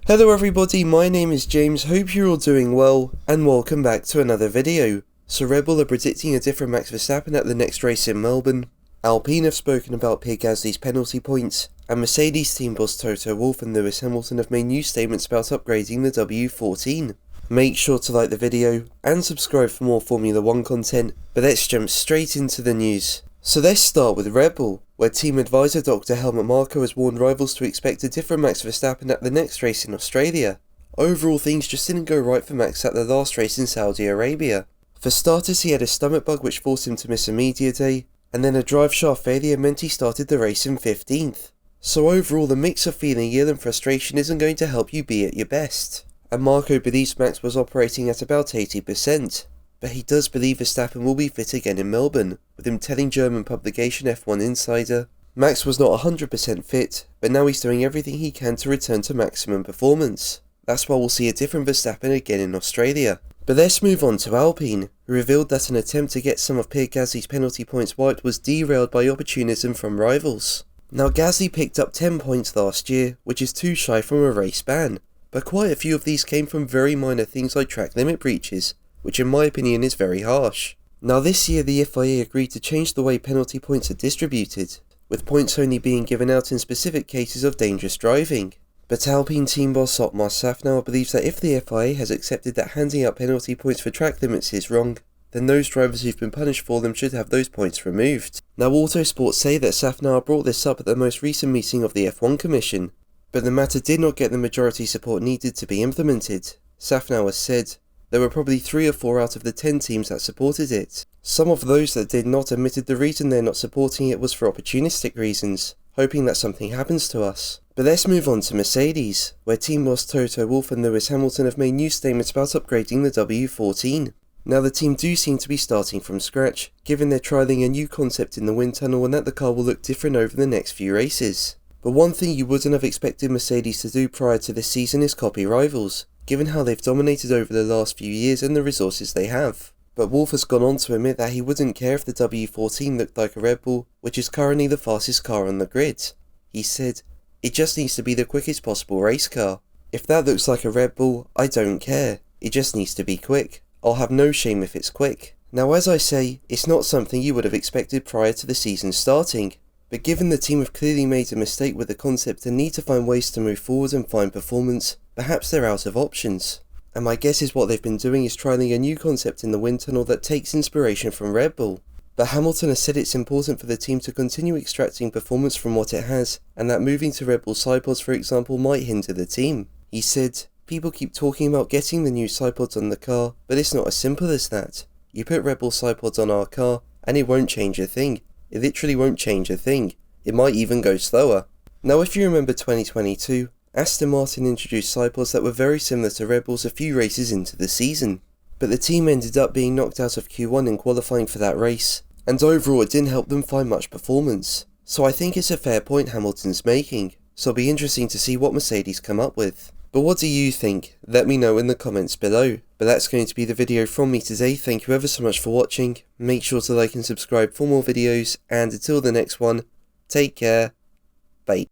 Hello everybody, my name is James, hope you're all doing well, and welcome back to another video. So Red Bull are predicting a different Max Verstappen at the next race in Melbourne, Alpine have spoken about Pierre Gasly's penalty points, and Mercedes team boss Toto Wolff and Lewis Hamilton have made new statements about upgrading the W14. Make sure to like the video, and subscribe for more Formula 1 content, but let's jump straight into the news. So let's start with Red Bull, where team advisor Dr. Helmut Marko has warned rivals to expect a different Max Verstappen at the next race in Australia. Overall, things just didn't go right for Max at the last race in Saudi Arabia. For starters, he had a stomach bug which forced him to miss a media day, and then a drive shaft failure meant he started the race in 15th. So overall, the mix of feeling ill and frustration isn't going to help you be at your best. And Marko believes Max was operating at about 80%. But he does believe Verstappen will be fit again in Melbourne, with him telling German publication F1 Insider, "Max was not 100% fit, but now he's doing everything he can to return to maximum performance. That's why we'll see a different Verstappen again in Australia." But let's move on to Alpine, who revealed that an attempt to get some of Pierre Gasly's penalty points wiped was derailed by opportunism from rivals. Now Gasly picked up 10 points last year, which is too shy from a race ban, but quite a few of these came from very minor things like track limit breaches, which in my opinion is very harsh. Now this year the FIA agreed to change the way penalty points are distributed, with points only being given out in specific cases of dangerous driving. But Alpine team boss Otmar Safnauer believes that if the FIA has accepted that handing out penalty points for track limits is wrong, then those drivers who've been punished for them should have those points removed. Now Autosport say that Safnauer brought this up at the most recent meeting of the F1 Commission, but the matter did not get the majority support needed to be implemented. Safnauer said, "There were probably 3 or 4 out of the 10 teams that supported it. Some of those that did not admitted the reason they're not supporting it was for opportunistic reasons, hoping that something happens to us." But let's move on to Mercedes, where team boss Toto Wolff and Lewis Hamilton have made new statements about upgrading the W14. Now the team do seem to be starting from scratch, given they're trialling a new concept in the wind tunnel and that the car will look different over the next few races. But one thing you wouldn't have expected Mercedes to do prior to this season is copy rivals, given how they've dominated over the last few years and the resources they have. But Wolff has gone on to admit that he wouldn't care if the W14 looked like a Red Bull, which is currently the fastest car on the grid. He said, "It just needs to be the quickest possible race car. If that looks like a Red Bull, I don't care. It just needs to be quick. I'll have no shame if it's quick." Now as I say, it's not something you would have expected prior to the season starting. But given the team have clearly made a mistake with the concept and need to find ways to move forward and find performance, perhaps they're out of options. And my guess is what they've been doing is trialling a new concept in the wind tunnel that takes inspiration from Red Bull. But Hamilton has said it's important for the team to continue extracting performance from what it has, and that moving to Red Bull sidepods for example might hinder the team. He said, "People keep talking about getting the new sidepods on the car, but it's not as simple as that. You put Red Bull sidepods on our car, and it won't change a thing. It literally won't change a thing. It might even go slower." Now if you remember 2022, Aston Martin introduced sidepods that were very similar to Red Bulls a few races into the season. But the team ended up being knocked out of Q1 in qualifying for that race, and overall it didn't help them find much performance. So I think it's a fair point Hamilton's making, so it'll be interesting to see what Mercedes come up with. But what do you think? Let me know in the comments below. But that's going to be the video from me today. Thank you ever so much for watching. Make sure to like and subscribe for more videos, and until the next one, take care. Bye.